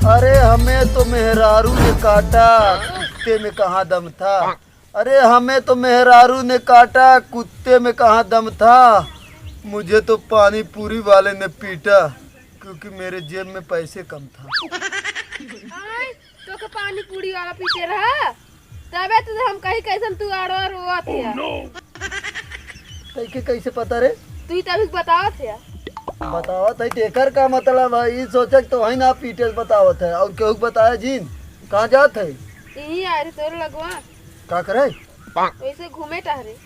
अरे हमें तो मेहरारू ने काटा, कुत्ते में कहाँ दम था। अरे हमें तो मेहरारू ने काटा, कुत्ते में कहाँ दम था। मुझे तो पानी पूरी वाले ने पीटा, क्योंकि मेरे जेब में पैसे कम था। तो पानी पूरी वाला पीछे रहा तबे तो हम कहीं कैसे तू आड़ो रोवत है। कैसे पता रे? तू ही तभी बतावत है। बतावत है तेकर का मतलब है ई सोचक तो है ना पीटे बतावत है। और केहू बताया जीन कहाँ जात है? यही आ रही तोर लगवा का करे? वैसे घूमे टहरे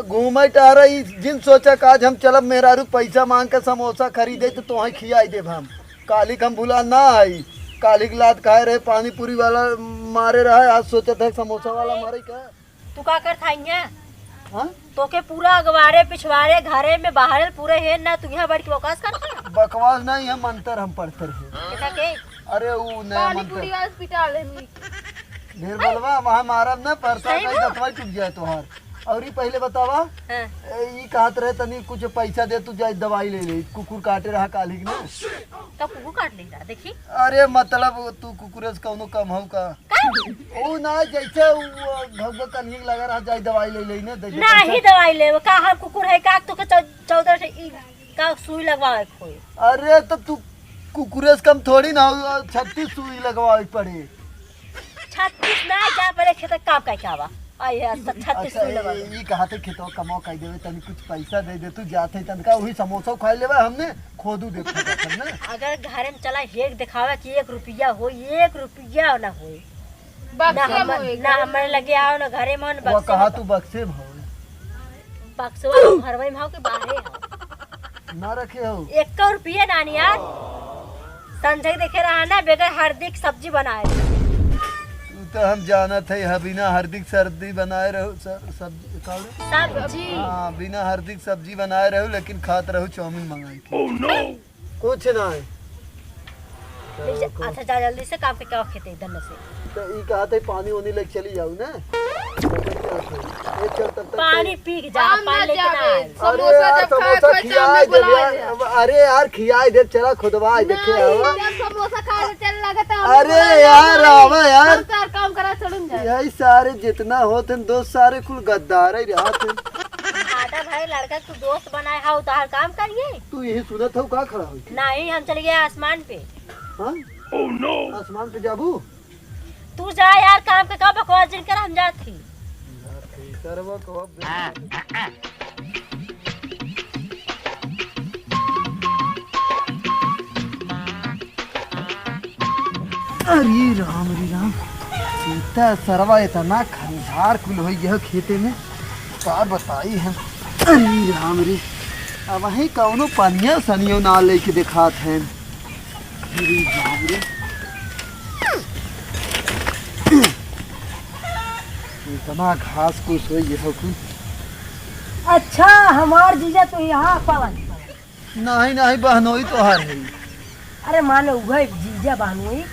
घूमे टहरा जिन सोचक आज हम चलब मेहरारू पैसा मांग के समोसा खरीदे तो तोहे खियाई देब हम। कालिक हम भुला ना आई, कालिक लात खाए रहे पानी पूरी वाला मारे रहा, आज सोचत है समोसा वाला मारे का। तू का कर खाइया? हाँ तो के पूरा अगवारे पिछवाड़े घरे में बाहर पूरे है ना, तू यहाँ बैठ के बकवास कर। बकवास नहीं है, मंत्र हम पढ़ते रहे। कैसा के? अरे वो नया पानी पूरी मंत्र वाला हॉस्पिटल है ढेर बोलवा वहाँ मारब न परसा का दतवा टूट जाए तोहार। और पहले बतावा हाँ। ई कहत रहे तनी कुछ पैसा दे तू जाए दवाई ले ले, कुकुर काटे रहा कालिक ने। तो कुकुर काट ले रहा देखी। अरे मतलब तू कुकुर से कौनो कम हो का? ओ ना जैसे भगवा कन्हिक लगा रहा जाए दवाई ले ले ने नहीं दवाई ले का हम कुकुर है का तो के 14 से का सुई लगवाए कोई। अरे तो तू कुकुर से कम थोड़ी ना 36 सुई लगवाई पड़े। 36 ना जा पड़े खेत काम का क्या बा आई है 36 सुई लगा। ई कहते खेतो कमाओ कह देवे तनी कुछ पैसा दे दे तू जाते तनका वही समोसा खा लेवे हमने खोदू देखो ना। अगर घर में चला हेक दिखावे कि 1 रुपया हो, 1 रुपया ना हो ना हमारे लगे आओ ना घरे में वो कहा तू बक्से भाव बक्सवा भरवाई में हो के बाहरे हो ना रखे हो 1 रुपया नानी यार। संजय देखे रहा ना बगैर हरदी सब्जी बनाए। तू तो हम जानत है बिना हरदी सब्जी बनाए रहो सब्जी। हाँ बिना हरदी सब्जी बनाए रहो, लेकिन खात रहो चाउमीन मंगाई के। कुछ ना है। अच्छा जा जल्दी से काम पे क्या खेते इधर से। तो ई कहते पानी ओनी लेके चली जाऊ ना। पानी पी के जा पानी लेके ना आए। समोसा जब समोसा खियाए दे। अरे यार खियाए दे चला खुदवा देखे आवा। समोसा खाए चल लगता। अरे यार आवा यार तार काम करा चलूं जा। यही सारे जितना होते दोस्त सारे कुल गद्दार ही रहते। आटा भाई लड़का तू दोस्त बनाए हा उतार काम करिए। तू यही सुनत हो का खड़ा हुई? नहीं हम चले गए आसमान पे। हाँ आसमान पे जाबू? तू जा यार काम पे का बकवास जिनकर हम जाती। अरे राम सीता सरवा इतना खंडार कुल हो गया खेते में का बताई है। अरे राम रे अब वही कौनो पनिया सनियो ना लेके दिखात है। अरे राम रे इतना घास फूस हो ये हो कुल। अच्छा हमार जीजा तो यहाँ पावन। नहीं नहीं बहनोई तो हर है। अरे मानो उभय जीजा बहनोई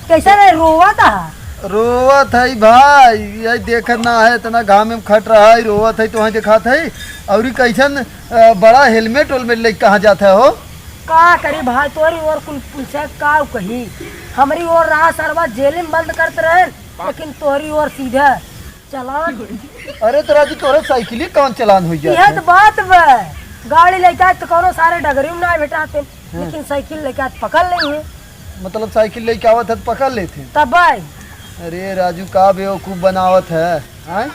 कैसा रे रोवा था? रोवत है भाई, ये देखत ना है इतना घाम में खट रहा है रोवत है तो दिखात है। और कैसन बड़ा हेलमेट वेलमेट लेके कहाँ जाता है हो? का करी भाई तोरी और कुल पूछे का कही हमारी ओर रहा सरवा जेल में बंद करते रहे, लेकिन तोरी ओर सीधा चलान। अरे तो राजू तोरे साइकिल कौन चलान हो जाए? यह तो बात बा गाड़ी लेके तो कोनो सारे डगरी में ना बैठाते, लेकिन साइकिल लेके पकड़ नहीं है। मतलब साइकिल लेके आवत है तो पकड़ लेते तब भाई। अरे राजू का बेवकूफ बनावत है।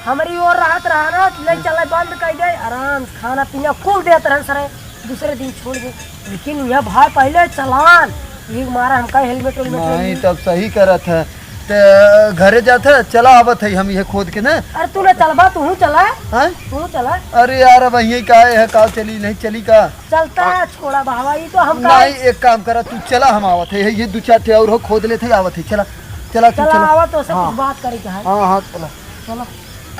हमारी ओर राहत रहा ना ले चले बंद कर दे आराम से खाना पीना खूब देते रहे सर, दूसरे दिन छोड़ दे। लेकिन यह भाई पहले चलान ये मारा हमका हेलमेट नहीं तब सही करत है। ते घरे जाते चला आवत है हम ये खोद के ना। अरे तूने चलबा तू चला तू चला। अरे यार अब यही का है का चली नहीं चली का चलता है छोड़ा बाबा ये तो हम नहीं एक काम करा तू चला हम आवत है ये 2-4 थे और हो खोद लेते आवत है। चला चला चला आवा तो सब हाँ। बात करे क्या है। हाँ हाँ चला चला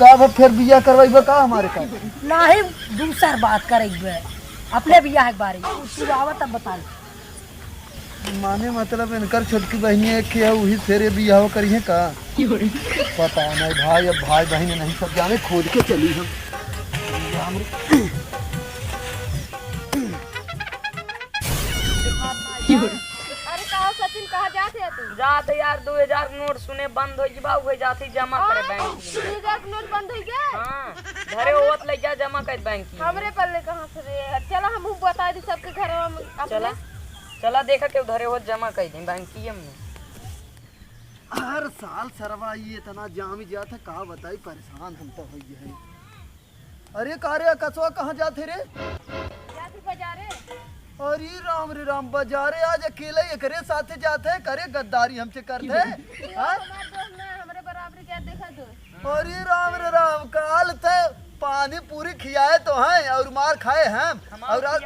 का फिर बिया करवाइबा का हमारे का नहीं दूसर बात करेंगे अपने बिया के बारे में तू आवा तब बता। माने मतलब इनकर छोटकी बहनी एक है वही फेरे बियाह करिए का पता नहीं भाई। अब भाई बहन नहीं सब जाने खोद के चली हम। अरे जाती कहाँ जाते तू? जाते यार 2000 नोट सुने बंद हो गई हो जाती जमा करे बैंक में। 2000 नोट बंद हो गया? हाँ घरे होत ले जा जमा कर बैंक में। हमरे पल्ले कहाँ से रे? चला हम बता दी सबके घर में। चला चला देखा के उधरे होत जमा कर दे बैंक में। हर साल सरवा ये इतना जाम जाता का बताई, परेशान हम तो हो गए हैं। अरे कारे कसवा कहाँ जाते रे? जाती बाजारे। अरे राम रे राम, बाजारे आज अकेले एकरे साथे जाते करे गद्दारी हमसे करते हाँ? हमारे दोस्त ने हमरे बराबरी क्या देखा तू? अरे राम रे राम, काल थे पानी पूरी खियाए तो हैं और मार खाए हम और आज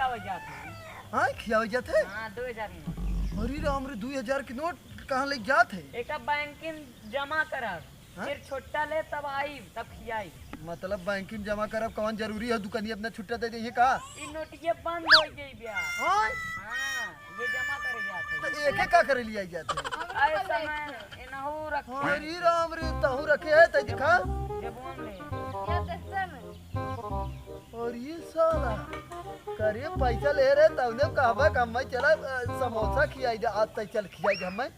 हाँ खियावे जाते। 2000 नोट। अरे राम रे 2000 के नोट कहाँ ले जाते? एक बैंकिंग जमा करा फिर छुट्टा ले तब आई तब खियाई। मतलब बैंकिंग जमा करब कौन जरूरी है? दुकानी अपना छुट्टा दे दे का? इ नोटिया बंद हो गई बिया। हाँ हां ये जमा करे जाते। तो एक का करे लिया जाते? अरे समय इनहु रखे। अरे राम रे तहु रखे है त दिखा जेबुन में। क्या देखता में? और ये साला करे पैसा ले रहे तब ने कहबा कि हम चला समोसा खियाई दे, आज तक चल खियाई दे हमें।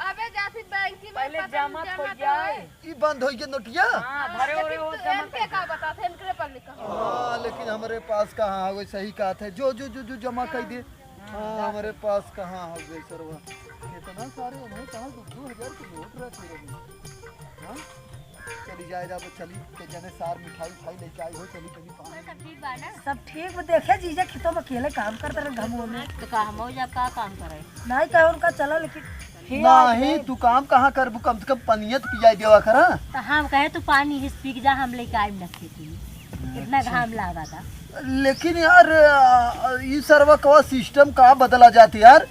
अबे जाती बैंक में पहले जमा हो जाए। ई बंद हो गया नोटिया। हां धरे हो जमा इनके का बताते इनके पल्ले कहाँ? हाँ लेकिन हमारे पास कहाँ हो सही कहा थे जो जो जो जो जमा कर दे। हाँ हमारे पास कहाँ हो गए सरवा, इतना सारे उन्हें कहा 2000 के नोट रखे रहे। हाँ चली जाए जा चली के जने सार मिठाई खाई लेके आई हो, चली कभी पानी। सब ठीक बा ना? सब ठीक में देखे जीजा खेतों में अकेले काम करते रहे घमों में। तो का हम जब का काम करे? नहीं कहे उनका चला लेकिन नहीं तू काम कहाँ करबू, कम से कम पनियत पियाई देवा करा। तो हम कहे तो पानी हिस पी जा हम लेके आए न खेती में इतना घाम लगा था। लेकिन यार ये सरवा का सिस्टम कहाँ बदला जाती यार।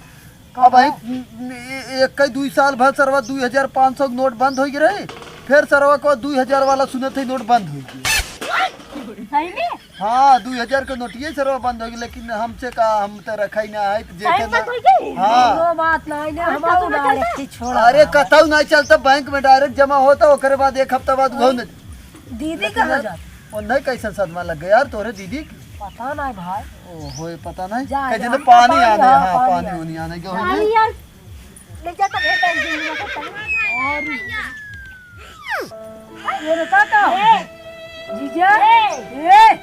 अब भाई एक कई 2 साल भर सरवा 2500 नोट बंद हो गए, फिर सरवा को 2000 वाला सुने थे नोट बंद हो गए। सही में हाँ 2000 का नोट ये सरवा बंद हो गई, लेकिन हमसे का हम तो रखा ही ना है तो सही जेके बात हो ना। गई। हाँ वो बात नहीं ना हमारा डायरेक्ट ही छोड़ा। अरे कतौ नहीं चलता, बैंक में डायरेक्ट जमा होता ओकरे बाद एक हफ्ता बाद वो दीदी कहाँ जाती? और नहीं कैसा सदमा लग गया यार तोरे दीदी की? पता नहीं भाई। ओहो पता नहीं जा, कहे जा, जने पानी पानी आने। आ, हाँ पानी पानी आ। होनी आने के पानी होने। यार ले जाता है बैंक में और ये बता का जीजा ए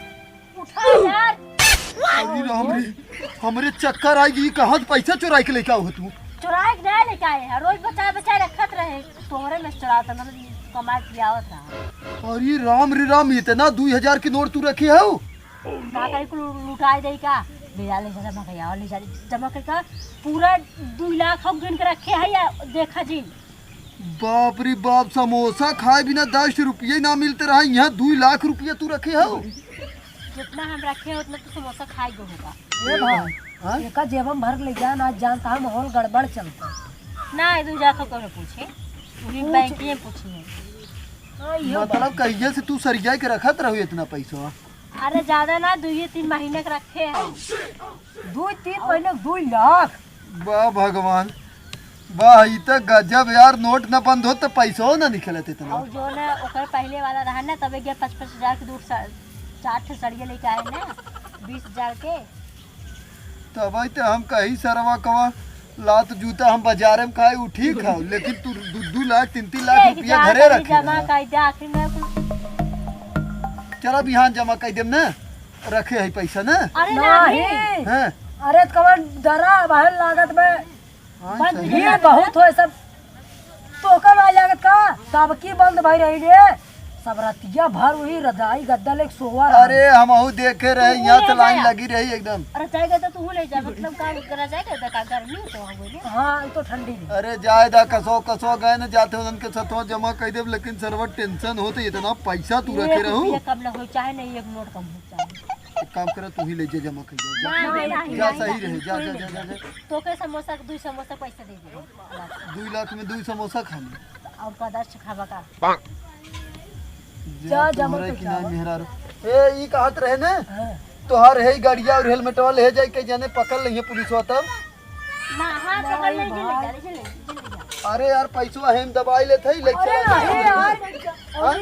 उठा यार। अरे राम रे, हमरे चक्कर आएगी कहाँ से पैसा चुरा के लेके आओ तू? चुराए के नहीं लेके आए हैं, रोज बचाए बचाए रखत रहे तोहरे में चुराता मतलब कमा के आवत रहा। अरे राम रे राम, इतना 2000 की नोट तू रखी है? ना कहीं को लुटाए दे का बिना ले जमा कर और ले जा जमा कर का पूरा 2 लाख हम गिन के रखे है या देखा जी। बाप रे बाप, समोसा खाए बिना 10 रुपये ना मिलते रहा, यहाँ 2 लाख रुपये तू रखे है? जितना हम रखे हैं उतना तो समोसा खाई गो होगा। ये भाई हाँ? एका जेबम भर ले जा ना जानता है माहौल गड़बड़ चलता। ना इधर जाकर कौन पूछे उन्हीं बैंक में पूछिए। हाँ ये मतलब कहिए से तू सरिया के रखत रहो इतना पैसा? अरे ज्यादा ना 2-3 महीने के रखे हैं। 2-3 महीने 2 लाख। वाह भगवान वाह, ई तो गजब यार। नोट न बंद हो तो पैसा ना निकलत इतना। और जो ना ओकर पहले वाला रहा ना तबे गया 55 हजार के दूर 4 सड़िया लेके आए ना 20 हजार के। तब तो हम कहीं सरवा कवा लात जूता हम बाजार में खाए वो ठीक है, लेकिन तू 2 लाख 3 लाख रुपया घरे रखे। जमा कर दे आखिर में। चला बिहान जमा कर देम ना, रखे है पैसा ना। अरे नहीं नहीं हैं अरे कवन डरा बहन लागत में हाँ, बंद सही। भीड़ बहुत हो सब तो कम आ लागत का सबकी बंद भाई रही रे सब रतिया भर वही रजाई गद्दा लेके सोवा रहा। अरे हम देखे रहे यहाँ तो लाइन लगी रही एकदम। अरे जाएगा तो तू ले जा मतलब काम करा जाएगा का गर्मी तो हो गई। हाँ ये तो ठंडी नहीं। अरे जायदा कसो कसो गए न जाते उनके सतवा जमा कर दे, लेकिन सरवा टेंशन होते इतना पैसा तू रखे रहू। कम ना हो चाहे नहीं 1 नोट कम हो चाहे। एक काम करे तू ही ले जा जमा कर दे। नहीं जा सही रहे, जा जा जा जा, जा। तो के समोसा 2 समोसा पैसा दे दे 2 लाख में 2 समोसा खा ली। और का 10 खावा का जा जमा तुम्हारे कर की ना जाओ। मेहरारू ए ई कहत रहे ना हाँ। तोहार है गाड़िया और हेलमेट वाले है जाए के जाने पकड़ लइए पुलिस तब। ना हाथ पकड़ ले ले जा। अरे यार पैसा हम दबाई लेते ही ले अरे चला नहीं यार हाँ?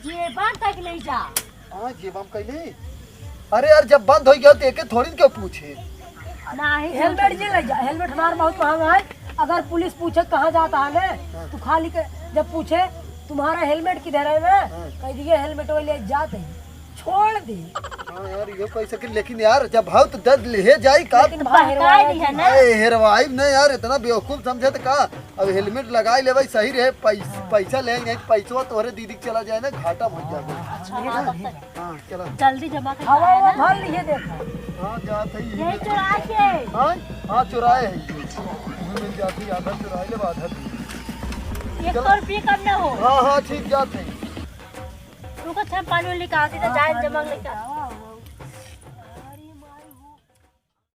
ये बात तक ले जा। हाँ जेबम कैले। अरे यार जब बंद हो गया तो एक थोड़ी क्यों पूछे। नहीं हेलमेट जी ले जा हेलमेट हमारा बहुत महंगा है अगर पुलिस पूछे कहाँ जाता है ना तो खाली जब पूछे तुम्हारा हेलमेट किधर है ना, कह दिए हेलमेट वो ले जाते हैं, छोड़ दी। हाँ यार ये पैसा के, लेकिन यार जब भाव तो दर्द ले जाई का। लेकिन भाई हेरवाया दी है ना। हेरवाई नहीं यार, इतना बेवकूफ समझे तो का। अब हेलमेट लगाई ले भाई, सही रहे। पैसा ले नहीं, पैसा तोहरे दीदी के चला जाए ना, घाटा मच जाए। अच्छा हाँ तब तक हाँ चला। जल्दी जमा कर हवा वो भर लिए देखा। हाँ जात है यही चुरा के हाँ हाँ चुराए है मिल जाती, आधा चुराए ले आधा दी। 100 रुपये कम न हो। हाँ हाँ ठीक जात है। रुको अच्छा पानी वाली कहा थी तो जाए जमा लेकर